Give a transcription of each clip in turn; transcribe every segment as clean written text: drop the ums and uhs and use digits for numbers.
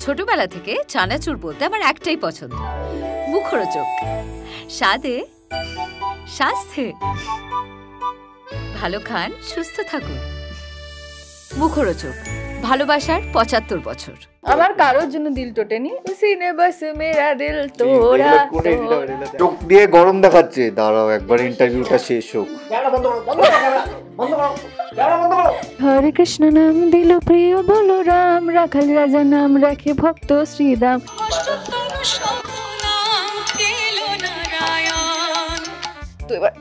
ছোটবেলা থেকে চানাচুর বলতে আমার একটাই পছন্দ, মুখরোচক, স্বাদে স্বাস্থ্যে। ভালো খান, সুস্থ থাকুন। মুখরোচক, ভালোবাসার ৭৫ বছর। আমার কারোর জন্য দিল টোটেনি, সিনে বাস মেরা দিল তোরা। চোখ দিয়ে গরম দেখাচ্ছে। দাঁড়াও একবার ইন্টারভিউটা শেষ হোক। হরে কৃষ্ণ নাম দিল প্রিয় বলো রাম, রাখাল রাজা নাম রাখে ভক্ত শ্রীরাম। তো এবার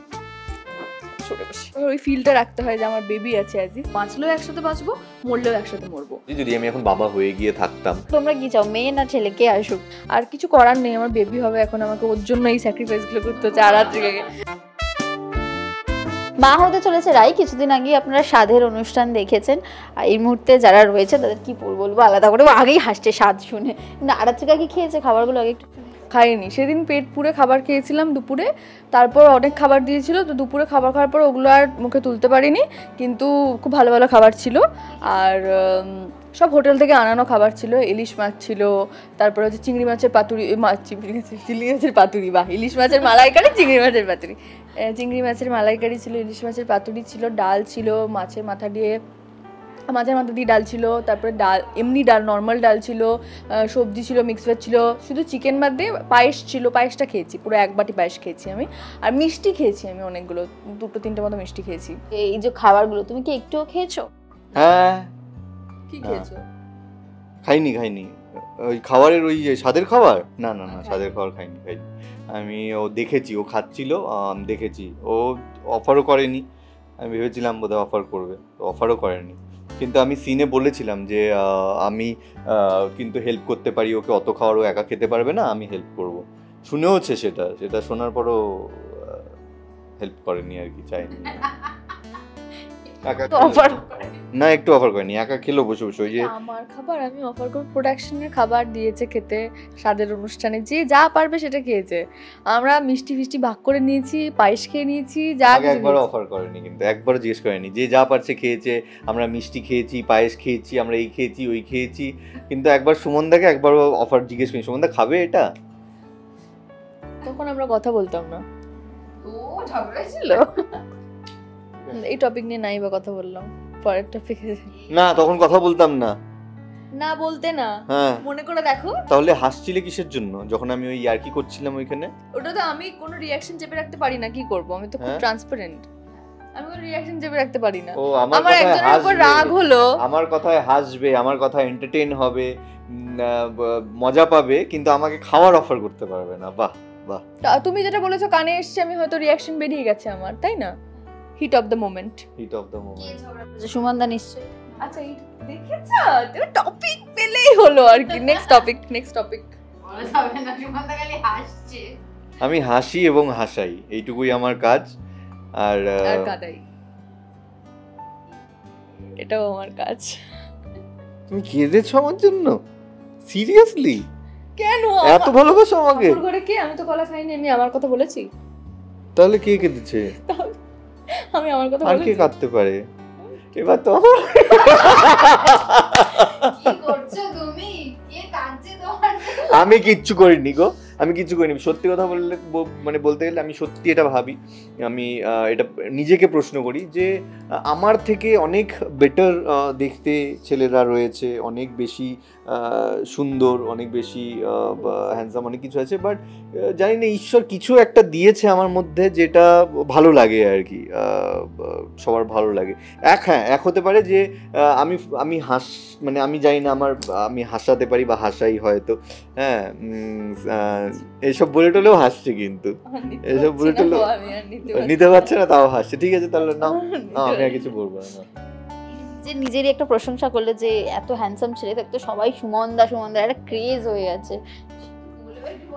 ওই ফিলটা রাখতে হয় যে আমার বেবি আছে, আজ বাঁচলেও একসাথে বাঁচবো, মরলেও একসাথে মরবো। যদি আমি এখন বাবা হয়ে গিয়ে থাকতাম। তোমরা কি চাও, মেয়ে না ছেলে, কে আসুক? আর কিছু করার নেই, আমার বেবি হবে, এখন আমাকে ওর জন্য এই স্যাক্রিফাইস গুলো করতে হচ্ছে। আর মা হতে চলেছে রাই। কিছুদিন আগে আপনারা স্বাদের অনুষ্ঠান দেখেছেন। এই মুহূর্তে যারা রয়েছে তাদের কি বলবো আলাদা করে, আগেই হাসছে স্বাদ শুনে। আরাত্রিকা কি খেয়েছে খাবারগুলো? আগে একটু খাইনি, সেদিন পেট পুরে খাবার খেয়েছিলাম দুপুরে, তারপর অনেক খাবার দিয়েছিল, তো দুপুরে খাবার খাওয়ার পর ওগুলো আর মুখে তুলতে পারিনি, কিন্তু খুব ভালো ভালো খাবার ছিল। আর সব হোটেল থেকে আনানো খাবার ছিল, ইলিশ মাছ ছিল, তারপরে হচ্ছে চিংড়ি মাছের পাতুরি, চিংড়ি মাছের পাতুরি, বা ইলিশ মাছের মালাইকারি, চিংড়ি মাছের পাতুরি, চিংড়ি মাছের মালাইকারি ছিল, ইলিশ মাছের পাতুরি ছিল, ডাল ছিল, মাছের মাথা দিয়ে ডাল ছিল, তারপরে ডাল এমনি ডাল, নর্মাল ডাল ছিল, সবজি ছিল, মিক্স ভেজ ছিল, শুধু চিকেন বাদ দিয়ে পায়েস ছিল। পায়েসটা খেয়েছি, পুরো এক বাটি পায়েস খেয়েছি আমি। আর মিষ্টি খেয়েছি আমি অনেকগুলো, 2-3টে মতো মিষ্টি খেয়েছি। এই যে খাবারগুলো তুমি কি একটুও খেয়েছো? হ্যাঁ। কি খেয়েছো? খাইনি। ওই খাবারের ওই স্বাদের খাবার, না স্বাদের খাবার খাইনি। আমি ও দেখেছি, ও খাচ্ছিল, দেখেছি। ও অফারও করেনি, আমি ভেবেছিলাম বোধহয় অফার করবে, অফারও করেনি। কিন্তু আমি সিনে বলেছিলাম যে আমি কিন্তু হেল্প করতে পারি ওকে, অত খাওয়ার ও একা খেতে পারবে না, আমি হেল্প করব। শুনেওছে, সেটা শোনার পরও হেল্প করেনি আর কি, চাইনি। না, একটু অফার করেনি, একা খেলো বসে বসে। ওই যে আমার খাবার আমি অফার করে, প্রোডাকশনের খাবার দিয়েছে খেতে, স্বাদের অনুষ্ঠানে যে যা পারবে সেটা খেয়েছে। আমরা মিষ্টি ফিষ্টি ভাগ করে নিয়েছি, পায়েস খেয়ে নিয়েছি, যা একবার অফার করেনি, কিন্তু একবার জিজ্ঞেস করেনি যে যা পারছে খেয়েছে। আমরা মিষ্টি খেয়েছি, পায়েস খেয়েছি, আমরা এই খেয়েছি, ওই খেয়েছি, কিন্তু একবার সুমনদাকে একবার অফার জিজ্ঞেস করি, সুমনদা খাবে এটা? তখন আমরা কথা বলতাম না। ও ঝগড়া ছিল। এই টপিক নিয়ে নাই বা কথা বললাম, পরের টপিকে না, তখন কথা বলতাম না। না বলতে না, মনে করে দেখো। তাহলে হাসছিলে কিসের জন্য যখন আমি ওই ইয়ার্কি করছিলাম ওইখানে? ওটা তো আমি কোনো রিঅ্যাকশন চেপে রাখতে পারি না, কি করব? আমি তো খুব ট্রান্সপারেন্ট, আমি কোনো রিঅ্যাকশন চেপে রাখতে পারি না। আমার একজনের উপর রাগ হলো, আমার কথায় হাসবে, আমার কথায় এন্টারটেইন হবে, মজা পাবে, কিন্তু আমাকে খাওয়ার অফার করতে পারবে না। বাহ বাহ, তুমি যেটা বলেছো কানে এসছে, আমি হয়তো রিঅ্যাকশন বেরিয়ে গেছে আমার, তাই না? Hit of the moment. সুমনদা নিশ্চয়ই। আচ্ছা, দেখেছো তুমি টপিক পেলেই হলো আর কি। Next topic. আমি হাসি এবং হাসাই, এইটুকুই আমার কাজ। আর কাদাই, এটাও আমার কাজ। তুমি কেঁদেছো আমার জন্য? সিরিয়াসলি? কেন এত ভালোবাসো আমাকে? ঘরে কে? আমি তো কলা খাইনি, আমি আমার কথা বলেছি। তাহলে কে কেঁদেছে? আমি আমার কথা বলেছি। আর কে কাঁদতে পারে? এবার তো কি করছো তুমি? কে কাঁদছে তোমার? আমি কিচ্ছু করিনি গো, আমি কিচ্ছু করিনি। সত্যি কথা বলতে গেলে আমি সত্যি এটা ভাবি, আমি এটা নিজেকে প্রশ্ন করি যে আমার থেকে অনেক বেটার দেখতে ছেলেরা রয়েছে, অনেক বেশি সুন্দর, অনেক বেশি হ্যান্ডসাম, অনেক কিছু আছে। বাট জানি না, ঈশ্বর কিছু একটা দিয়েছে আমার মধ্যে যেটা ভালো লাগে আর কি, সবার ভালো লাগে। এক হতে পারে যে আমি মানে আমি জানি না, আমি হাসাতে পারি বা হাসাই হয়তো, হ্যাঁ। এসব বলে টলেও হাসছে, কিন্তু এসব বলে টলেও নিতে পারছে না, তাও হাসছে। ঠিক আছে, তাহলে না, আমি আর কিছু বলবো না। যে নিজেরই একটা প্রশংসা করলে যে এত হ্যান্ডসাম ছেলে থাকতো, সবাই সুমনদা একটা ক্রেজ হয়ে গেছে।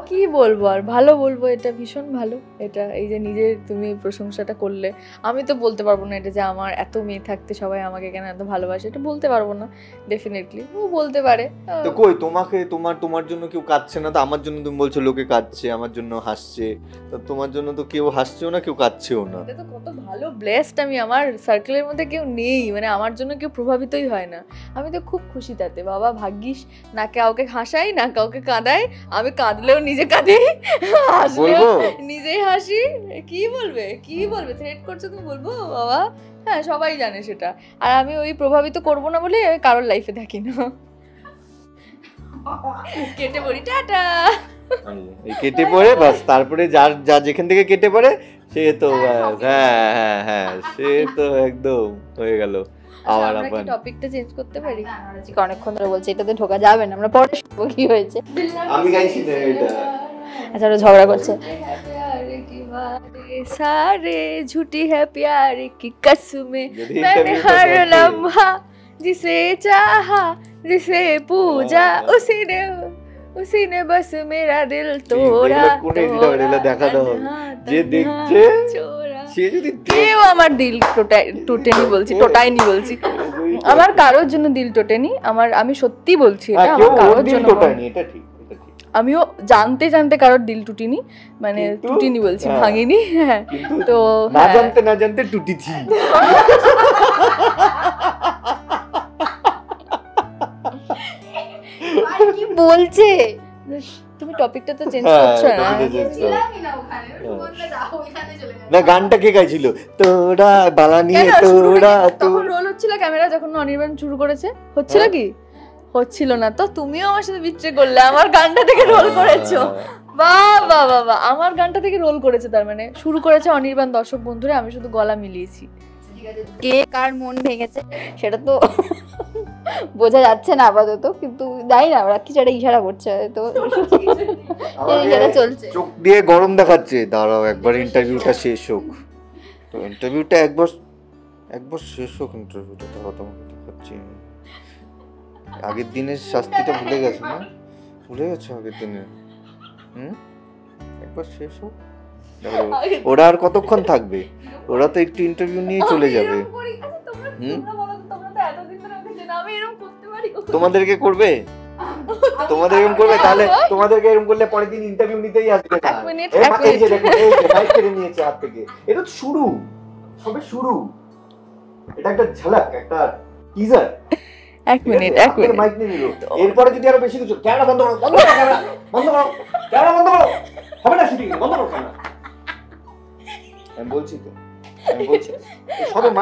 কি বলবো আর, ভালো বলবো, এটা ভীষণ ভালো। এটা এই যে নিজের তুমি প্রশংসাটা করলে, আমি তো বলতে পারবো না এটা যে আমার এত মেয়ে থাকতে সবাই আমাকে কেন এত ভালোবাসে, এটা বলতে পারবো না। ডেফিনেটলি ও বলতে পারে। তো কই তোমাকে, তোমার জন্য কেউ কাঁদছে না, তো আমার জন্য তুমি বলছো লোকে কাঁদছে, আমার জন্য হাসছে, তো তোমার জন্য তো কেউ হাসছেও না কেউ কাঁদছেও না। এটা তো কত ভালো ব্লেসড আমি, আমার সার্কেলের মধ্যে কেউ নেই, মানে আমার জন্য কেউ প্রভাবিতই হয় না। আমি তো খুব খুশি তাতে, বাবা ভাগ্যিস। না কাউকে হাসাই না কাউকে কাঁদাই, আমি কাঁদলেও নিজে কাঁদি, হাসলেও নিজেই হাসি। কি বলবে থ্রেট করছো তুমি, বলবো বাবা। হ্যাঁ সবাই জানে সেটা, আর আমি ওই প্রভাবিত করবো না বলে আমি কারোর লাইফে থাকি না। কেটে পড়ি, টাটা। এই কেটে পড়ে বাস, তারপরে যা যেখান থেকে কেটে পড়ে সে তো হ্যাঁ সে তো একদম হয়ে গেল। আবার আমরা কি টপিকটা চেঞ্জ করতে পারি? অনেকক্ষণ ধরে বলছি এটাতে ঢোকা যাবে না, আমরা পরে শুনবো কি হয়েছে। আমি গাইছি না এটা। আচ্ছা ওরা ঝগড়া করছে। सारे झूठी है प्यार की कसमें, मैंने हर लम्हा जिसे चाहा जिसे पूजा उसी ने बस मेरा दिल तोड़ा। দেখা দাও যে দেখছে সে যদি কেউ আমার দিল টোটেনি বলছি, টোটাইনি বলছি, আমার কারোর জন্য দিল টোটেনি, আমি সত্যি বলছি এটা, আমার কারোর জন্য টোটাইনি, এটা ঠিক। আমিও জানতে জানতে কারোর দিল টুটিনি, মানে টুটিনি বলছি, ভাঙিনি। হ্যাঁ তো না জানতে টুটিছি। কি বলছে? তুমি টপিকটা তো চেঞ্জ করছো না। না গানটা কে গাইছিল? তোরা বালা নিয়ে তোরা, তখন রোল হচ্ছিল ক্যামেরা যখন অনির্বাণ শুরু করেছে, হচ্ছিল কি? হচ্ছিল না তো তুমিও আমার সাথে বিট্রে করলে, আমার গানটা থেকে রোল করেছো। বাবা বাবা, আমার গানটা থেকে রোল করেছে, তার মানে শুরু করেছে অনির্বাণ, দর্শক বন্ধুরা, আমি শুধু গলা মিলিয়েছি। কে কার মন ভেঙেছে সেটা তো বোঝা যাচ্ছে না আপাতত, কিন্তু জানি না ওরা কিছু একটা ইশারা করছে, তো ইশারা চলছে, চোখ দিয়ে গরম দেখাচ্ছে। দাঁড়াও একবার ইন্টারভিউটা শেষ হোক, তো ইন্টারভিউটা একবার শেষ হোক, ইন্টারভিউটা তোমাকে দেখাচ্ছি। আগের দিনের শাস্তিটা ভুলে গেছো না? ভুলে গেছো আগের দিনের? একবার শেষ হোক। ওরা আর কতক্ষণ থাকবে? ওরা তো একটু ইন্টারভিউ নিয়ে চলে যাবে। তোমাদেরকে করবে, তোমাদের এরকম করবে, তাহলে তোমাদেরকে এরকম করলে পরের দিন ইন্টারভিউ নিতেই আসবে। এই যে দেখো, এই যে বাইক কেটে নিয়েছে হাত থেকে, এটা তো শুরু, সবে শুরু, এটা একটা ঝলক, একটা টিজার। এক মিনিট মাইক নিয়ে নিল, এরপরে যদি আরো বেশি কিছু, ক্যামেরা বন্ধ করো, ক্যামেরা বন্ধ করো, হবে না শুটিং, বন্ধ করো ক্যামেরা। আমি বলছি তো,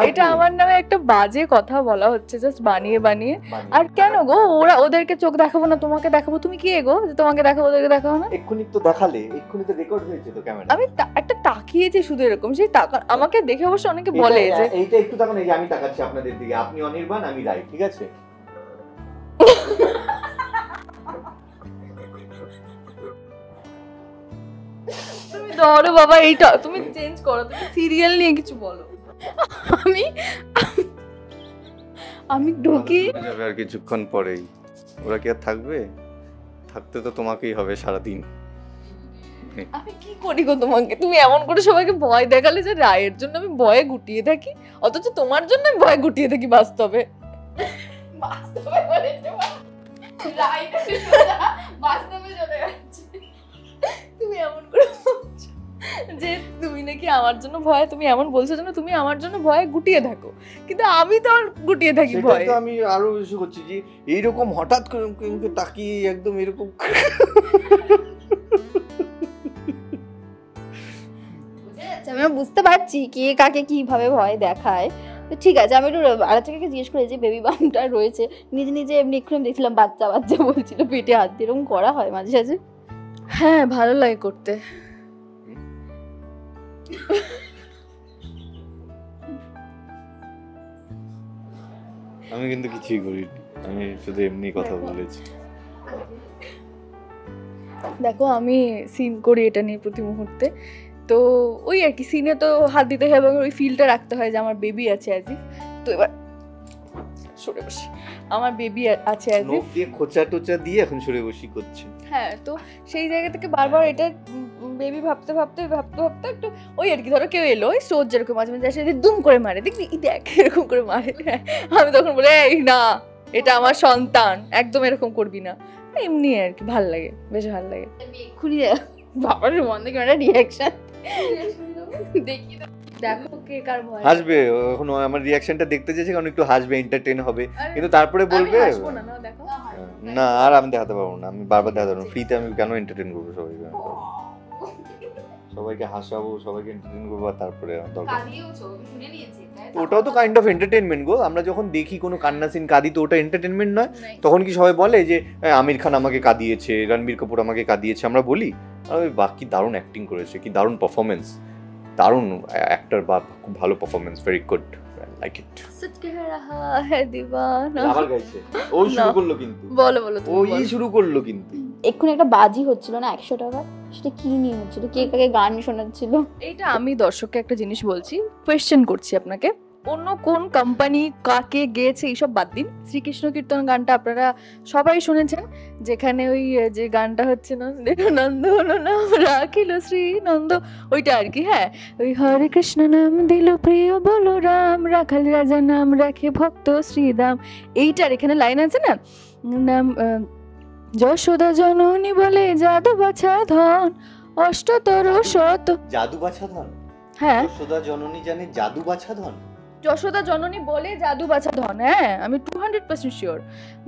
এটা আমার নামে একটা বাজে কথা বলা হচ্ছে, জাস্ট বানিয়ে বানিয়ে। আর কেন গো, ওদেরকে চোখ দেখাবো না, তোমাকে দেখাবো? তুমি কি এগো যে তোমাকে দেখাবো ওদেরকে দেখাবো না? এক্ষুনি তো দেখালে, এক্ষুনি তো রেকর্ড হয়েছে তো ক্যামেরা। আমি একটা তাকিয়েছি শুধু এরকম, সেই টাকা আমাকে দেখে অবশ্য অনেকে বলে যে এইটা একটু তাকান, এই যে আমি তাকাচ্ছি আপনাদের দিকে, আপনি অনির্বাণ, আমি রাই, ঠিক আছে? তুমি ধরো বাবা, এইটা তুমি চেঞ্জ করো, তুমি সিরিয়াল নিয়ে কিছু বলো। আমি ঢুকি যাবে আর কিছুক্ষণ পরেই। ওরা কি আর থাকবে? থাকতে তো তোমাকেই হবে সারাদিন। আমি কি করি গো তোমাকে? তুমি এমন করে সবাইকে ভয় দেখালে যে রায়ের জন্য আমি ভয়ে গুটিয়ে থাকি, অথচ তোমার জন্য আমি ভয়ে গুটিয়ে থাকি বাস্তবে। তুমি এমন করে যে তুমি নাকি আমার জন্য ভয়, তুমি এমন বলছো যেন তুমি আমার জন্য ভয়ে গুটিয়ে থাকো, কিন্তু আমি তো গুটিয়ে থাকি ভয়ে। সেটা তো আমি আরো বেশি করছি যে এইরকম হঠাৎ করে তাকিয়ে একদম এরকম। আমি বুঝতে পারছি কে কাকে কিভাবে ভয় দেখায়। তো ঠিক আছে, আমি একটু আরেকটাকে জিজ্ঞেস করি যে বেবি বামটা রয়েছে, নিজে নিজে এমনি একটু দেখছিলাম বাচ্চা বলছিল, পেটে হাত দিয়ে, এরকম করা হয় মাঝে সাঝে? হ্যাঁ ভালো লাগে করতে। আমি কিন্তু কিছুই করিনি, আমি শুধু এমনি কথা বলেছি। দেখো আমি সিন করি এটা নিয়ে প্রতি মুহূর্তে, তো ওই আর কি সিনে তো হাত দিতে হয় এবং ওই ফিলটা রাখতে হয় যে আমার বেবি আছে অ্যাজ ইফ। তো এবার সরে বসি, আমার বেবি আছে অ্যাজ নখ দিয়ে খোঁচা টোচা দিয়ে এখন সরে বসি করছে। হ্যাঁ, তো সেই জায়গা থেকে বারবার এটা বেবি ভাবতে ভাবতে একটু ওই আর কি, ধরো কেউ এলো ওই সোজ যেরকম মাঝে মাঝে আসে দুম করে মারে, দেখবি দেখ এরকম করে মারে, আমি তখন বলে এই না এটা আমার সন্তান, একদম এরকম করবি না, এমনি আর কি, ভাল লাগে, বেশ ভাল লাগে। এক্ষুনি বাবার মন থেকে একটা রিয়াকশন দেখি, দেখো কে কার ভয় হাসবে, এখন আমার রিয়াকশনটা দেখতে চাইছে কারণ একটু হাসবে, এন্টারটেইন হবে, কিন্তু তারপরে বলবে দেখো না আর আমি দেখাতে পারবো না, আমি বারবার দেখাতে পারবো না, ফ্রিতে আমি কেন এন্টারটেইন করবো সবাইকে, সবাইকে হাসাবো, সবাইকে এন্টারটেইন করবো, আর তারপরে দরকার ওটাও তো কাইন্ড অফ এন্টারটেইনমেন্ট গো। আমরা যখন দেখি কোনো কান্না সিন কাঁদি তো ওটা এন্টারটেইনমেন্ট নয়? তখন কি সবাই বলে যে আমির খান আমাকে কাঁদিয়েছে, রণবীর কাপুর আমাকে কাঁদিয়েছে, আমরা বলি বাহ কি দারুণ অ্যাক্টিং করেছে, কি দারুণ পারফরমেন্স, দারুণ অ্যাক্টর বা খুব ভালো performance, very good, like it. সচ কহ রাহা হ্যায় দিওয়ানা, আবার গাইছে, ওই শুরু করলো কিন্তু, বলো ওই শুরু করলো কিন্তু। এক্ষুনি একটা বাজি হচ্ছিল না 100 টাকা, সেটা কি নিয়ে হচ্ছিল, কে কাকে গান শোনাচ্ছিল? এইটা আমি দর্শককে একটা জিনিস বলছি, কোয়েশ্চেন করছি আপনাকে, অন্য কোন কোম্পানি কাকে গেয়েছে এইসব বাদ দিন, শ্রীকৃষ্ণ কীর্তন গানটা আপনারা সবাই শুনেছেন, যেখানে ওই যে গানটা হচ্ছে নন্দ নাম রাখিল শ্রী নন্দ, ওইটা আর কি। হ্যাঁ, ওই হরে কৃষ্ণ নাম দিল প্রিয় বলো রাম, রাখাল রাজা নাম রাখে ভক্ত শ্রীদাম, এইটার এখানে লাইন আছে না, নাম যশোদা জননী বলে জাদু বাছা ধন অষ্টতর শত, জাদু বাছা ধন, হ্যাঁ যশোদা জননী জানে জাদু বাছা ধন, যশোদা জননী বলে জাদু বাছা ধন, হ্যাঁ আমি 200% শিওর,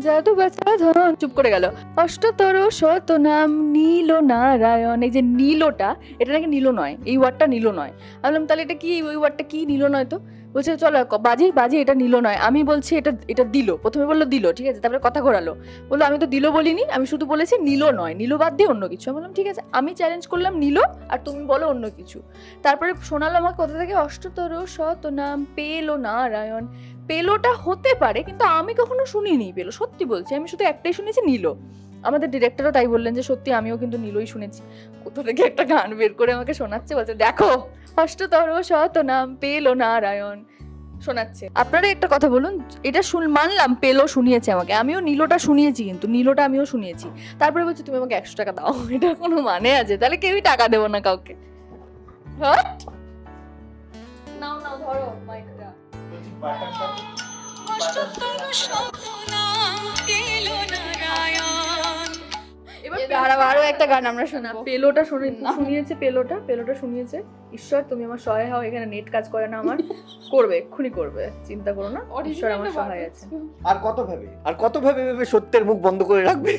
জাদু বাছা ধন, চুপ করে গেল, অষ্টতর শত নাম নীল নারায়ণ, এই যে নীলটা, এটা নাকি নীল নয়, এই ওয়ার্ডটা নীল নয়, আমি বললাম তাহলে এটা কি, ওই ওয়ার্ডটা কি নীল নয়, তো বলছে চলো বাজি এটা নীল নয়, আমি বলছি এটা দিল, প্রথমে বললো দিল, ঠিক আছে, তারপরে কথা ঘোরালো, বললো আমি তো দিল বলিনি, আমি শুধু বলেছি নীল নয়, নীল বাদ দিয়ে অন্য কিছু, আমি বললাম ঠিক আছে, আমি চ্যালেঞ্জ করলাম নীল আর তুমি বলো অন্য কিছু, তারপরে শোনালো আমাকে কোথা থেকে অষ্টতর শত নাম পেলো নারায়ণ, পেলোটা হতে পারে কিন্তু আমি কখনো শুনিনি পেলো, সত্যি বলছি, আমি শুধু একটাই শুনেছি নীল, আমাদের ডিরেক্টরও তাই বললেন যে সত্যি আমিও কিন্তু নীলই শুনেছি, কোথা থেকে একটা গান বের করে আমাকে শোনাচ্ছে, বলছে দেখো অষ্টতর শত নাম পেলো নারায়ণ শোনাচ্ছে। আপনারা একটা কথা বলুন, এটা মানলাম পেলো শুনিয়েছে আমাকে, আমিও নীলটা শুনিয়েছি, কিন্তু নীলটা আমিও শুনিয়েছি, তারপরে বলছি তুমি আমাকে 100 টাকা দাও, এটা কোনো মানে আছে? তাহলে কেউই টাকা দেবো না কাউকে। নাও ধরো মাইকটা, আরো একটা গান আমরা শোনাবো, পেলোটা শুনিয়েছে, পেলোটা শুনিয়েছে, ঈশ্বর তুমি আমার সহায় হও, এখানে নেট কাজ করে না আমার, করবে এক্ষুনি করবে, চিন্তা করো না, ঈশ্বর আমার সহায় আছে। আর কত ভেবে সত্যের মুখ বন্ধ করে রাখবে?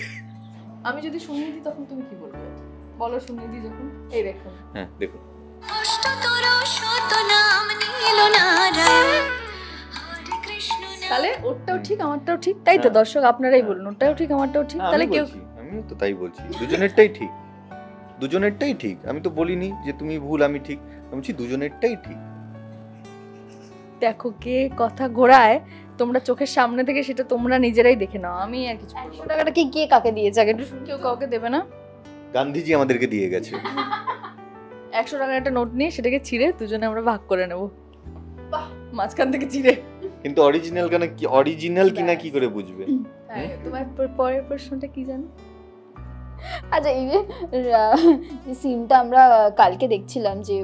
আমি যদি শুনিয়ে দিই তখন তুমি কি বলবে বলো, শুনিয়ে দিই যখন, এই দেখুন, হ্যাঁ দেখুন, তাহলে ওরটাও ঠিক আমারটাও ঠিক, তাই তো দর্শক আপনারাই বলুন, ওরটাও ঠিক আমারটাও ঠিক, তাহলে কেউ, আমি তো তাই বলছি, দুজনেরটাই ঠিক, আমি তো বলিনি যে তুমি ভুল আমি ঠিক, আমি বলছি দুজনেরটাই ঠিক। দেখো কে কথা ঘোরায়, তোমরা চোখের সামনে থেকে সেটা তোমরা নিজেরাই দেখে নাও, আমি আর কিছু বলবো 100 টাকাটা কি কে কাকে দিয়েছে আগে একটু শুনি। কেউ কাউকে দেবে না, গান্ধীজি আমাদেরকে দিয়ে গেছে। 100 টাকার একটা নোট নিয়ে সেটাকে ছিঁড়ে দুজনে আমরা ভাগ করে নেবো, বাহ মাঝখান থেকে ছিঁড়ে, কিন্তু অরিজিনাল কিনা কি করে বুঝবে? তোমার পরের প্রশ্নটা কি জানো? আচ্ছা, এই যে সিনটা আমরা কালকে দেখছিলাম যে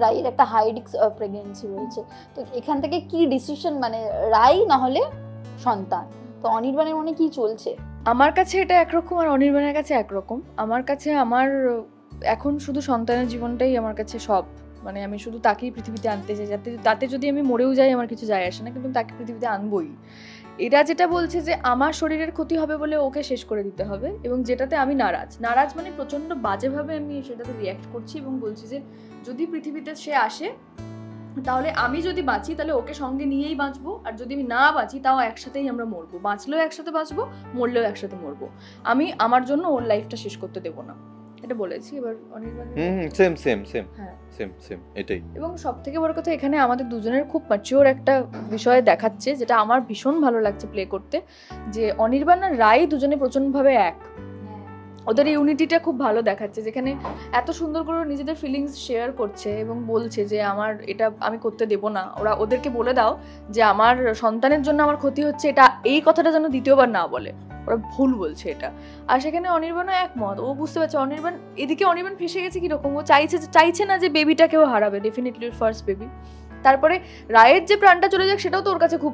রাইয়ের একটা হাই রিস্ক প্রেগন্যান্সি রয়েছে, তো এখান থেকে কি ডিসিশন, মানে রাই না হলে সন্তান, তো অনির্বাণের মনে কি চলছে? আমার কাছে এটা একরকম আর অনির্বাণের কাছে একরকম, আমার কাছে আমার এখন শুধু সন্তানের জীবনটাই আমার কাছে সব, মানে আমি শুধু তাকেই পৃথিবীতে আনতে চাই, তাতে যদি আমি মরেও যাই আমার কিছু যায় আসে না, কিন্তু তাকে পৃথিবীতে আনবই। এরা যেটা বলছে যে আমার শরীরের ক্ষতি হবে বলে ওকে শেষ করে দিতে হবে, এবং যেটাতে আমি নারাজ মানে প্রচণ্ড বাজেভাবে আমি সেটাতে রিয়্যাক্ট করছি এবং বলছি যে যদি পৃথিবীতে সে আসে তাহলে আমি যদি বাঁচি তাহলে ওকে সঙ্গে নিয়েই বাঁচবো, আর যদি আমি না বাঁচি তাও একসাথেই আমরা মরবো, বাঁচলেও একসাথে বাঁচবো, মরলেও একসাথে মরবো, আমি আমার জন্য ওর লাইফটা শেষ করতে দেবো না, এটা বলেছি। এবার অনির্বাণ সেম এটাই। এবং সব থেকে বড় কথা এখানে আমাদের দুজনের খুব ম্যাচিওর একটা বিষয় দেখাচ্ছে, যেটা আমার ভীষণ ভালো লাগছে প্লে করতে, যে অনির্বাণ আর রাই দুজনে প্রচণ্ডভাবে এক, ওদের ইউনিটিটা খুব ভালো দেখাচ্ছে, যেখানে এত সুন্দর করে নিজেদের ফিলিংস শেয়ার করছে এবং বলছে যে আমার এটা আমি করতে দেবো না, ওদেরকে বলে দাও যে আমার সন্তানের জন্য আমার ক্ষতি হচ্ছে, এটা এই কথাটা যেন দ্বিতীয়বার না বলে, ওরা ভুল বলছে এটা। আর সেখানে অনির্বাণও একমত, ও বুঝতে পারছে এদিকে অনির্বাণ ফেসে গেছে কীরকম, ও চাইছে না যে বেবিটাকেও হারাবে, ডেফিনেটলি ফার্স্ট বেবি। তারপরে রায়ের যে প্রাণটা চলে যাক সেটাও তো ওর কাছে খুব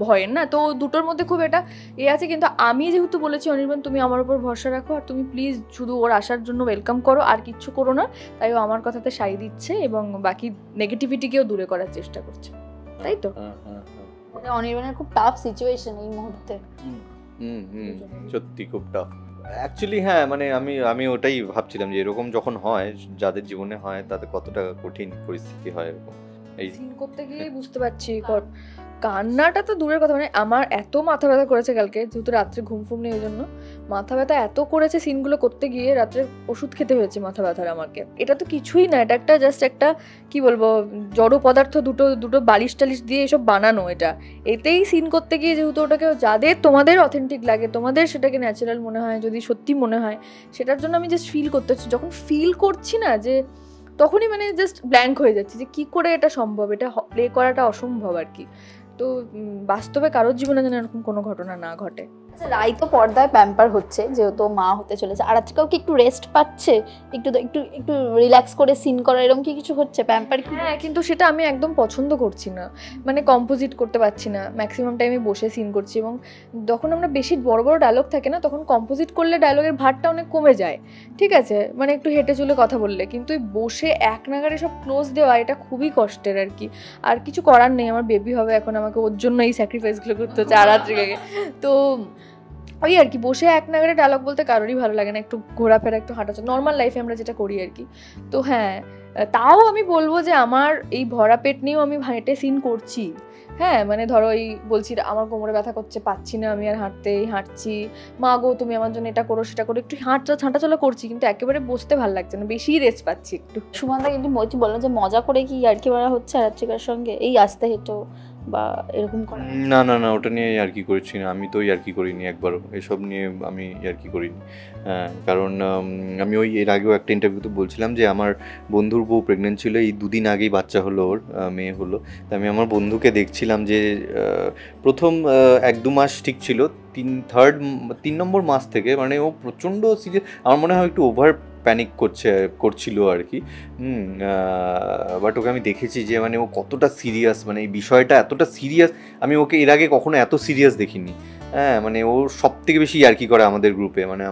ভয়ের না, তো দুটোর মধ্যে খুব এটা আছে। কিন্তু আমি যেহেতু বলেছি অনির্বাণ তুমি আমার উপর ভরসা রাখো, আর তুমি প্লিজ শুধু ওর আসার জন্য ওয়েলকাম করো, আর কিচ্ছু করো না, তাই ও আমার কথাতে সাই দিচ্ছে এবং বাকি নেগেটিভিটিকেও দূরে করার চেষ্টা করছে, তাই তো? মানে অনির্বাণের খুব টাফ সিচুয়েশন এই মুহূর্তে। সত্যি খুব টাফ অ্যাকচুয়ালি। হ্যাঁ মানে আমি ওটাই ভাবছিলাম যে এরকম যখন হয়, যাদের জীবনে হয়, তাদের কতটা কঠিন পরিস্থিতি হয় এরকম। এই সিন করতে গিয়ে বুঝতে পারছি, কান্নাটা তো দূরের কথা, মানে আমার এত মাথা ব্যথা করেছে কালকে, যেহেতু রাত্রে ঘুম নেই, ওই জন্য মাথা ব্যথা এত করেছে সিনগুলো করতে গিয়ে, রাত্রে ওষুধ খেতে হয়েছে মাথা ব্যথার আমাকে। এটা তো কিছুই না, এটা একটা জাস্ট একটা কি বলবো জড় পদার্থ, দুটো বালিশ টালিশ দিয়ে এসব বানানো, এতেই সিন করতে গিয়ে যেহেতু ওটাকে তোমাদের অথেন্টিক লাগে, তোমাদের সেটাকে ন্যাচারাল মনে হয়, যদি সত্যি মনে হয়, সেটার জন্য আমি জাস্ট ফিল করতে হচ্ছে। যখন ফিল করছি না, যে তখনই মানে জাস্ট ব্ল্যাঙ্ক হয়ে যাচ্ছে যে কি করে এটা সম্ভব, এটা প্লে করাটা অসম্ভব আর কি। তো বাস্তবে কারোর জীবনে যেন এরকম কোনো ঘটনা না ঘটে। আচ্ছা, রাই তো পর্দায় প্যাম্পার হচ্ছে, যেহেতু মা হতে চলেছে, আর আজকেও কি একটু রেস্ট পাচ্ছে, একটু রিল্যাক্স করে সিন করা, এরকম কি কিছু হচ্ছে প্যাম্পার? হ্যাঁ, কিন্তু সেটা আমি একদম পছন্দ করছি না, মানে কম্পোজিট করতে পারছি না, ম্যাক্সিমাম টাইমে বসে সিন করছি, এবং যখন আমরা বেশি বড় বড় ডায়লগ থাকে না, তখন কম্পোজিট করলে ডায়লগের ভারটা অনেক কমে যায়, ঠিক আছে, মানে একটু হেঁটে চলে কথা বললে, কিন্তু বসে এক নাগারে সব ক্লোজ দেওয়া, এটা খুবই কষ্টের আর কি। আর কিছু করার নেই, আমার বেবি হবে এখন, আমাকে ওর জন্য এই স্যাক্রিফাইসগুলো করতে হচ্ছে আর রাত্রিকে, তো ওই আর কি, বসে এক নাগারে ডায়লগ বলতে কারোরই ভালো লাগে না, একটু ঘোরাফেরা, একটু হাঁটা, নর্মাল লাইফে আমরা যেটা করি আর কি। তো হ্যাঁ, তাও আমি বলবো যে আমার এই ভরা পেট নিয়েও আমি হেঁটে সিন করছি। হ্যাঁ, মানে ধরো এই বলছি আমার কোমরে ব্যথা করছে, পাচ্ছি না আমি আর হাঁটছি, মা গো তুমি আমার জন্য এটা করো সেটা করো, একটু হাঁটাচলা করছি, কিন্তু একেবারে বসতে ভালো লাগছে না, বেশি রেস্ট পাচ্ছি একটু। সুমনদা কিন্তু বললো যে মজা করে কি আর কি করা হচ্ছে রাত্রিকার সঙ্গে, এই আস্তে হেঁটো বা এরকম করা? না ওটা নিয়ে আর কি করছি না, আমি তো আর কি করিনি একবারও, এসব নিয়ে আমি আর কি করিনি। কারণ আমি ওই এর আগেও একটা ইন্টারভিউতে বলছিলাম যে আমার বন্ধুর বউ প্রেগনেন্ট ছিল, এই 2 দিন আগেই বাচ্চা হলো, ওর মেয়ে হলো। তো আমি আমার বন্ধুকে দেখছিলাম যে প্রথম 1-2 মাস ঠিক ছিল, 3 নম্বর মাস থেকে মানে ও প্রচণ্ড সিরিয়াস, আমার মনে হয় একটু ওভার প্যানিক করছিল আর কি। বাট ওকে আমি দেখেছি যে মানে ও কতটা সিরিয়াস, মানে এই বিষয়টা এতটা সিরিয়াস, আমি ওকে এর আগে কখনো এত সিরিয়াস দেখিনি। হ্যাঁ, মানে ও সব থেকে বেশি ইয়ার্কি করে আমাদের গ্রুপে, মানে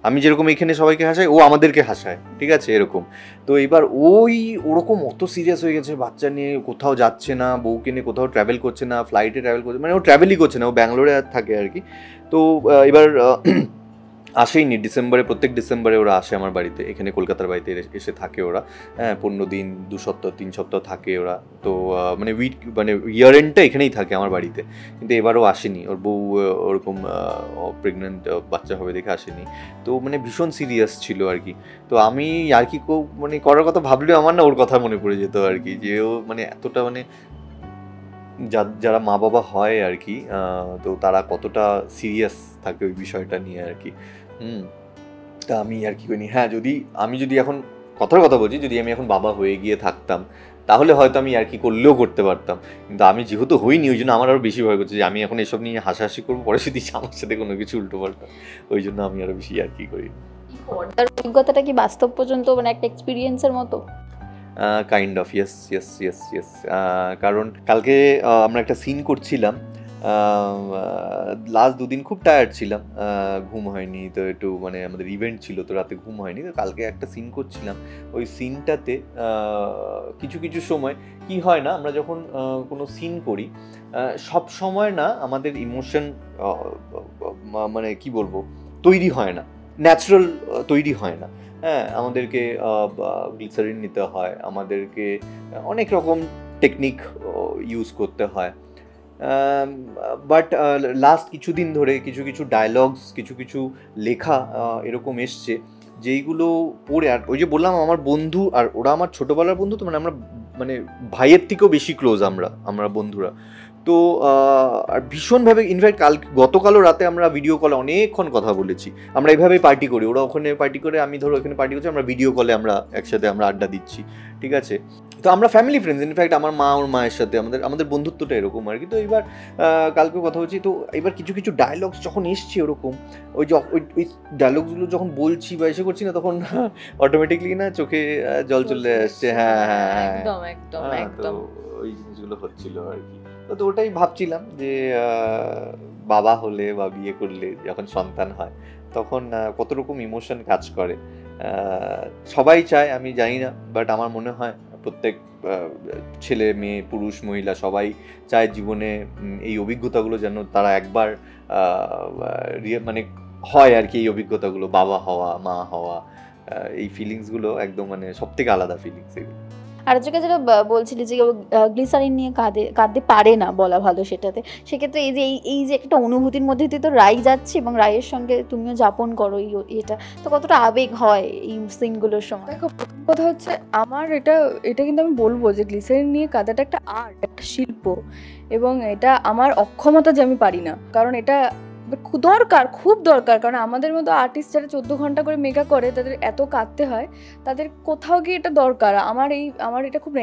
আমি যেরকম এখানে সবাইকে হাসাই, ও আমাদেরকে হাসায়, ঠিক আছে, এরকম। তো এবার ওরকম অত সিরিয়াস হয়ে গেছে, বাচ্চা নিয়ে কোথাও যাচ্ছে না, বউকে নিয়ে কোথাও ট্রাভেল করছে না, ফ্লাইটে ট্রাভেল করছে, মানে ও ট্রাভেলই করছে না, ও ব্যাঙ্গালোরে থাকে আর কি। তো এবার আসেইনি ডিসেম্বরে, প্রত্যেক ডিসেম্বরে ওরা আসে আমার বাড়িতে, এখানে কলকাতার বাড়িতে এসে থাকে ওরা। হ্যাঁ, 15 দিন 2 সপ্তাহ 3 সপ্তাহ থাকে ওরা। তো মানে ইয়ার এন্ডটা এখানেই থাকে আমার বাড়িতে। কিন্তু এবারও আসেনি, ওর বউ ওরকম প্রেগনেন্ট, বাচ্চা হবে দেখে আসেনি। তো মানে ভীষণ সিরিয়াস ছিল আর কি। তো আমি আর কি মানে করার কথা ভাবলেও আমার না ওর কথা মনে পড়ে যেত আর কি, যে ও মানে এতটা মানে যারা মা বাবা হয় আর কি, তো তারা কতটা সিরিয়াস থাকে ওই বিষয়টা নিয়ে আর কি। তা আমি আর কি করিনি। হ্যাঁ, আমি যদি এখন কথার কথা বলছি, যদি আমি এখন বাবা হয়ে গিয়ে থাকতাম, তাহলে হয়তো আমি আর কি করলেও করতে পারতাম। কিন্তু আমি যেহেতু হইনি, ওই জন্য আমার আরও বেশি ভয় করছে যে আমি এখন এসব নিয়ে হাসাহাসি করবো, পরে যদি আমার সাথে কোনো কিছু উল্টো পাল্টা, ওই জন্য আমি আরও বেশি আর কি করি। পর্দার অভিজ্ঞতাটা কি বাস্তব পর্যন্ত মানে একটা এক্সপিরিয়েন্সের মতো? Kind of, yes. কারণ কালকে আমরা একটা সিন করছিলাম, লাস্ট 2 দিন খুব টায়ার্ড ছিলাম, ঘুম হয়নি, তো একটু মানে আমাদের ইভেন্ট ছিল, তো রাতে ঘুম হয়নি। তো কালকে একটা সিন করছিলাম, ওই সিনটাতে কিছু সময় কি হয় না, আমরা যখন কোনো সিন করি, সব সময় না আমাদের ইমোশন মানে কি বলবো তৈরি হয় না, ন্যাচারাল তৈরি হয় না। হ্যাঁ, আমাদেরকে গ্লিসারিন নিতে হয়, আমাদেরকে অনেক রকম টেকনিক ইউজ করতে হয়। বাট লাস্ট কিছুদিন ধরে কিছু ডায়লগস, কিছু লেখা এরকম এসছে, যেইগুলো পড়ে, আর ওই যে বললাম আমার বন্ধু, আর ওরা আমার ছোটোবেলার বন্ধু, তো মানে আমরা মানে ভাইয়ের থেকেও বেশি ক্লোজ আমরা বন্ধুরা। তো আর ভীষণভাবে ইনফ্যাক্ট গতকালও রাতে আমরা ভিডিও কলে অনেকক্ষণ কথা বলেছি। আমরা এইভাবেই পার্টি করি, ওরা ওখানে পার্টি করে, আমি ধরো এখানে পার্টি করছি, আমরা ভিডিও কলে আমরা একসাথে আমরা আড্ডা দিচ্ছি, ঠিক আছে। তো আমরা ফ্যামিলি ফ্রেন্ডস, ইনফ্যাক্ট আমার মা ওর মায়ের সাথে আমাদের বন্ধুত্বটা এরকম আর কি। তো এবার কালকে কথা হচ্ছি, তো এবার কিছু কিছু ডায়লগস যখন এসছে ওরকম, ওই ডায়লগসগুলো যখন বলছি বা এসে করছি না, তখন অটোমেটিকলি না চোখে জল চলে আসছে। হ্যাঁ হ্যাঁ হ্যাঁ, একদম একদম একদম ওই জিনিসগুলো হচ্ছিল আর কি। তো ওটাই ভাবছিলাম যে বাবা হলে বা বিয়ে করলে যখন সন্তান হয় তখন কত রকম ইমোশন কাজ করে। সবাই চায়, আমি জানি না, বাট আমার মনে হয় প্রত্যেক ছেলে মেয়ে পুরুষ মহিলা সবাই চায় জীবনে এই অভিজ্ঞতাগুলো যেন তারা একবার মানে হয় আর কি। এই অভিজ্ঞতাগুলো, বাবা হওয়া, মা হওয়া, এই ফিলিংসগুলো একদম মানে সব থেকে আলাদা ফিলিংস এগুলো। আর যেটা বলছিলি যে গ্লিসারিন নিয়ে কাঁদতে পারে না বলা ভালো, সেটাতে সেক্ষেত্রে এই যে একটা অনুভূতির মধ্যে দিয়ে তো রাই যাচ্ছে এবং রায়ের সঙ্গে তুমিও যাপন করো এটা, তো কতটা আবেগ হয় এই সিনগুলোর সময়? দেখো, প্রথম কথা হচ্ছে আমার এটা কিন্তু আমি বলবো যে গ্লিসারিন নিয়ে কাঁদাটা একটা আর্ট, একটা শিল্প, এবং এটা আমার অক্ষমতা যে আমি পারি না, কারণ এটা খুব দরকার। কারণ আমাদের মতো আর্টিস্ট যারা 14 ঘন্টা করে মেকআপ করে, তাদের এত কাঁদতে হয়, তাদের কোথাও গিয়ে এটা দরকার। আমার এটা খুব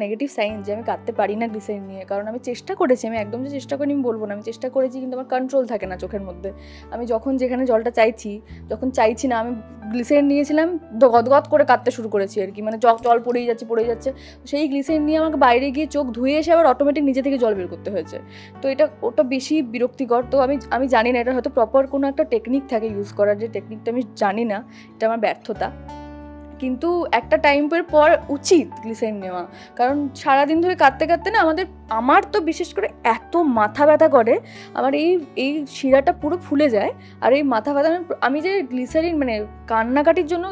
নেগেটিভ সাইন যে আমি কাঁদতে পারি না গ্লিসারিন নিয়ে। কারণ আমি চেষ্টা করেছি, আমি একদম যে চেষ্টা করিনি আমি বলবো না, আমি চেষ্টা করেছি, কিন্তু আমার কন্ট্রোল থাকে না চোখের মধ্যে। আমি যখন যেখানে জলটা যখন চাইছি না, আমি গ্লিসারিন নিয়েছিলাম, গদগদ করে কাঁদতে শুরু করেছি আর কি। মানে জল পড়েই যাচ্ছে। সেই গ্লিসারিন নিয়ে আমাকে বাইরে গিয়ে চোখ ধুয়ে এসে আবার অটোমেটিক নিজে থেকে জল বের করতে হয়েছে। তো ওটা বেশি বিরক্তিকর। তো আমি জানি না, এটা হয়তো প্রপার কোনো একটা টেকনিক থাকে ইউজ করার, যে টেকনিকটা আমি জানি না, এটা আমার ব্যর্থতা। কিন্তু একটা টাইমের পর উচিত গ্লিসারিন নেওয়া, কারণ সারাদিন ধরে কাঁদতে না আমার তো বিশেষ করে এত মাথা ব্যথা করে, আমার এই শিরাটা পুরো ফুলে যায়। আর এই মাথা ব্যথা, আমি যে গ্লিসারিন মানে কান্নাকাটির জন্য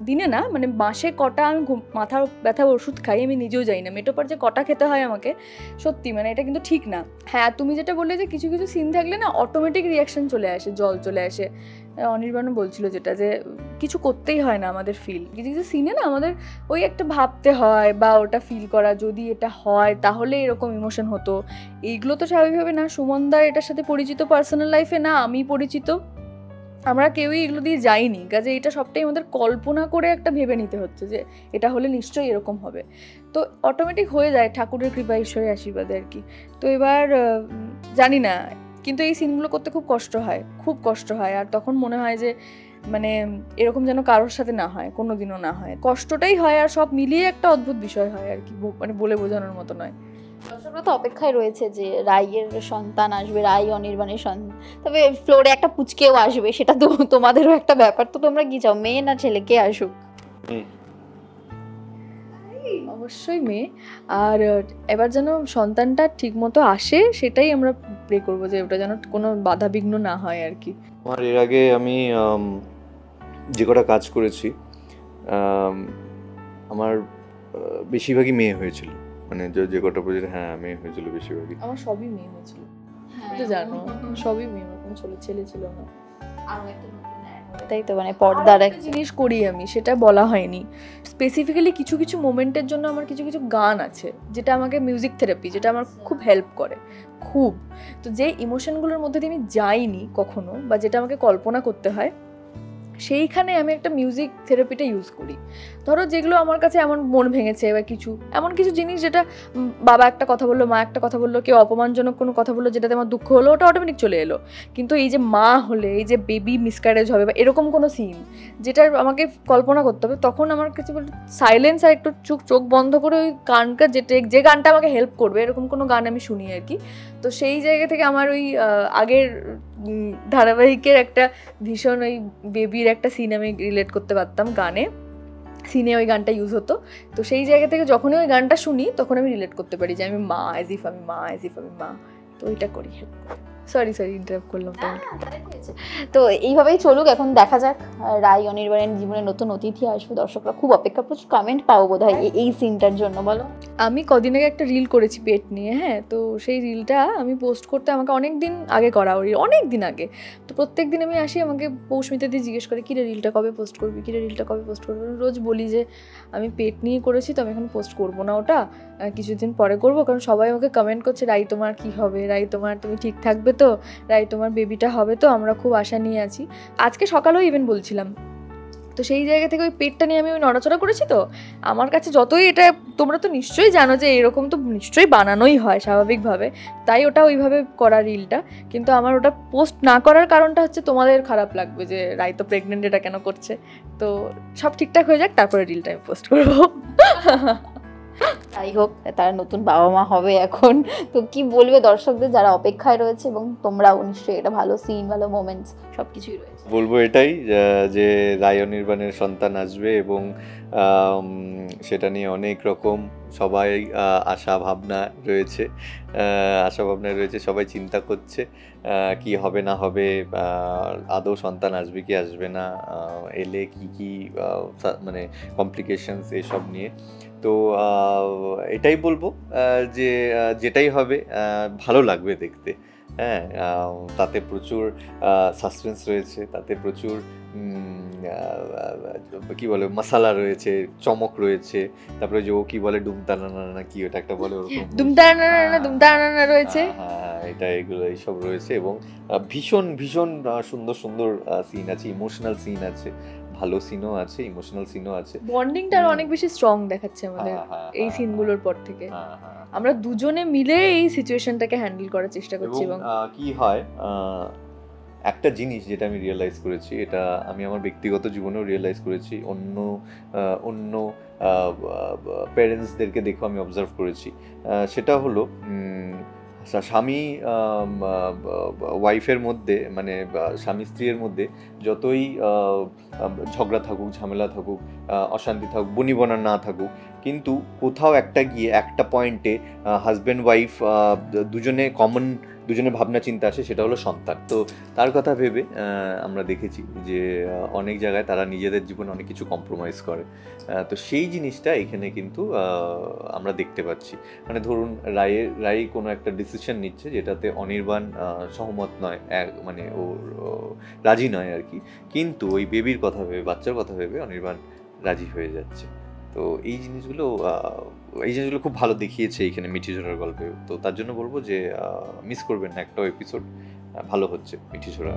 দিনে না, মানে মাসে কটা আমি মাথা ব্যথা ওষুধ খাই আমি নিজেও জানি না। মেটোপার যে কটা খেতে হয় আমাকে, সত্যি মানে এটা কিন্তু ঠিক না। হ্যাঁ, তুমি যেটা বললে যে কিছু কিছু সিন থাকলে না অটোমেটিক রিয়াকশন চলে আসে, জল চলে আসে। অনির্বাণও বলছিল যেটা, যে কিছু করতেই হয় না আমাদের ফিল, কিছু কিছু সিনে না আমাদের ওই একটা ভাবতে হয় বা ওটা ফিল করা, যদি এটা হয় তাহলে এরকম ইমোশন হতো। এইগুলো তো স্বাভাবিকভাবে না। সুমনদা এটার সাথে পরিচিত পার্সোনাল লাইফে, না আমি পরিচিত, আমরা কেউই এগুলো দিয়ে যাইনি। কাজে এটা সবটাই আমাদের কল্পনা করে একটা ভেবে নিতে হচ্ছে যে এটা হলে নিশ্চয়ই এরকম হবে। তো অটোমেটিক হয়ে যায় ঠাকুরের কৃপা, ঈশ্বরের আশীর্বাদে আর কি। তো এবার জানি না, কিন্তু এই সিনগুলো করতে খুব কষ্ট হয়। আর তখন মনে হয় যে মানে এরকম যেন কারোর সাথে না হয়, কোনোদিনও না হয়। কষ্টটাই হয়, আর সব মিলিয়ে একটা অদ্ভুত বিষয় হয় আর কি, মানে বলে বোঝানোর মতো নয়। দর্শকরা তো অপেক্ষায় রয়েছে যে রাইয়ের সন্তান আসবে, রাই অনির্বাণের সন্তান, তবে ফ্লোরে একটা পুচকেও আসবে, সেটা তো তোমাদেরও একটা ব্যাপার। তো তোমরা কি চাও, মেয়ে না ছেলে, কে আসুক? অবশ্যই মেয়ে। আর এবার যেন সন্তানটা ঠিক মতো আসে, সেটাই আমরা প্রে করবো, যে ওটা যেন কোনো বাধা বিঘ্ন না হয় আর কি। আমার এর আগে আমি যে কটা কাজ করেছি, আমার বেশিরভাগই মেয়ে হয়েছিল, মানে যে কটা প্রজেক্ট, হ্যাঁ মেয়ে হয়েছিল বেশিরভাগই। আমার সবই মেয়ে হয়েছিল, তো জানো সবই মেয়ে, কোনো ছেলে ছিল না। তাই তো, মানে পর্দার একটা জিনিস করি আমি, সেটা বলা হয়নি স্পেসিফিক্যালি। কিছু কিছু মোমেন্টের জন্য আমার কিছু কিছু গান আছে, যেটা আমাকে মিউজিক থেরাপি, যেটা আমার খুব হেল্প করে খুব। তো যে ইমোশনগুলোর মধ্যে দিয়ে আমি যাইনি কখনো, বা যেটা আমাকে কল্পনা করতে হয়, সেইখানে আমি একটা মিউজিক থেরাপিটা ইউজ করি। ধরো যেগুলো আমার কাছে এমন মন ভেঙেছে, বা এমন কিছু জিনিস, যেটা বাবা একটা কথা বললো, মা একটা কথা বললো, কেউ অপমানজনক কোনো কথা বললো, যেটাতে আমার দুঃখ হলো, ওটা অটোমেটিক চলে এলো। কিন্তু এই যে মা হলে, এই যে বেবি মিসক্যারেজ হবে, বা এরকম কোনো সিন যেটার আমাকে কল্পনা করতে হবে, তখন আমার কাছে সাইলেন্স আর একটু চোখ বন্ধ করে ওই গানটা, যে গানটা আমাকে হেল্প করবে, এরকম কোনো গান আমি শুনি আর কি। তো সেই জায়গা থেকে আমার ওই আগের ধারাবাহিকের একটা ভীষণ ওই বেবির একটা সিন আমি রিলেট করতে পারতাম, সিনে ওই গানটা ইউজ হতো। তো সেই জায়গা থেকে যখনই ওই গানটা শুনি, তখন আমি রিলেট করতে পারি যে আমি মা, অ্যাজ ইফ আমি মা। তো ওইটা করি। সরি ইন্টারাপ্ট করলাম তোমাকে। তো এইভাবেই চলুক, এখন দেখা যাক রায় অনির্বাণের জীবনে নতুন অতিথি আসবে, দর্শকরা খুব অপেক্ষা, প্রচুর কমেন্ট পাবো বোধহয় এই সিনটার জন্য। বলো। আমি কদিন আগে একটা রিল করেছি পেট নিয়ে, হ্যাঁ, তো সেই রিলটা আমি পোস্ট করতে আমাকে অনেক দিন আগে করা, ওই অনেক দিন আগে। তো প্রত্যেক দিন আমি আসি, আমাকে পৌষ্মিতা দিয়ে জিজ্ঞেস করে কিরে রিলটা কবে পোস্ট করবি, কিরে রিলটা কবে পোস্ট করবি। রোজ বলি যে আমি পেট নিয়ে করেছি, তো আমি এখন পোস্ট করবো না ওটা, কিছুদিন পরে করবো, কারণ সবাই আমাকে কমেন্ট করছে রাই তোমার কি হবে, রাই তোমার তুমি ঠিক থাকবে তো, রাই তোমার বেবিটা হবে তো, আমরা খুব আশা নিয়ে আছি। আজকে সকালেও ইভেন বলছিলাম। তো সেই জায়গা থেকে ওই পেটটা নিয়ে আমি ওই নড়াচড়া করেছি। তো আমার কাছে যতই এটা, তোমরা তো নিশ্চয়ই জানো যে এরকম তো নিশ্চয়ই বানানোই হয় স্বাভাবিকভাবে, তাই ওটা ওইভাবে করা রিলটা। কিন্তু আমার ওটা পোস্ট না করার কারণটা হচ্ছে তোমাদের খারাপ লাগবে যে রাই তো প্রেগনেন্ট, এটা কেন করছে। তো সব ঠিকঠাক হয়ে যাক, তারপরে রিলটা আমি পোস্ট করবো। যাই হোক, তারা নতুন বাবা মা হবে এখন। তো কি বলবে দর্শকদের যারা অপেক্ষায় রয়েছে, এবং তোমরাও নিশ্চয়ই এটা ভালো সিন, ভালো মোমেন্টস সবকিছুই রয়েছে। বলবো এটাই যে রায় অনির্বাণের সন্তান আসবে, এবং সেটা নিয়ে অনেক রকম সবাই আশা ভাবনায় রয়েছে, সবাই চিন্তা করছে কি হবে না হবে, আদৌ সন্তান আসবে কি আসবে না, এলে কি মানে কমপ্লিকেশনস এসব নিয়ে। তো এটাই বলবো যে যেটাই হবে ভালো লাগবে দেখতে। হ্যাঁ, তাতে প্রচুর সাসপেন্স রয়েছে, তাতে প্রচুর কি বলে মশালা রয়েছে, চমক রয়েছে। তারপরে যে ও কি বলে ডুমতানা কি ওটা একটা বলে, ওরকম দুমদানা রয়েছে। হ্যাঁ, এটা এগুলো এইসব রয়েছে, এবং ভীষণ ভীষণ সুন্দর সুন্দর সিন আছে, ইমোশনাল সিন আছে, ভালো সিনও আছে, ইমোশনাল সিনও আছে। বন্ডিংটা আরো অনেক বেশি স্ট্রং দেখাচ্ছে আমাদের এই সিনগুলোর পর থেকে। আমরা দুজনে মিলে এই সিচুয়েশনটাকে হ্যান্ডেল করার চেষ্টা করছি। এবং কি হয়, একটা জিনিস যেটা আমি রিয়েলাইজ করেছি, এটা আমি আমার ব্যক্তিগত জীবনেও রিয়েলাইজ করেছি, অন্য প্যারেন্টসদেরকে দেখেও আমি অবজার্ভ করেছি, সেটা হলো স্বামী ওয়াইফের মধ্যে, মানে স্বামী স্ত্রীর মধ্যে যতই ঝগড়া থাকুক, ঝামেলা থাকুক, অশান্তি থাকুক, বনিবনা না থাকুক, কিন্তু কোথাও একটা গিয়ে একটা পয়েন্টে হাজব্যান্ড ওয়াইফ দুজনে ভাবনা চিন্তা আসে, সেটা হলো সন্তান। তো তার কথা ভেবে আমরা দেখেছি যে অনেক জায়গায় তারা নিজেদের জীবনে অনেক কিছু কম্প্রোমাইজ করে। তো সেই জিনিসটা এখানে কিন্তু আমরা দেখতে পাচ্ছি। মানে ধরুন রায় কোনো একটা ডিসিশন নিচ্ছে যেটাতে অনির্বাণ সহমত নয়, মানে ও রাজি নয় আর কি, কিন্তু ওই বেবির কথা ভেবে, বাচ্চার কথা ভেবে অনির্বাণ রাজি হয়ে যাচ্ছে। তো এই জিনিসগুলো খুব ভালো দেখিয়েছে এইখানে মিঠিঝোড়ার গল্পে। তো তার জন্য বলবো যে মিস করবেন না, একটাও এপিসোড ভালো হচ্ছে মিঠিঝোড়া।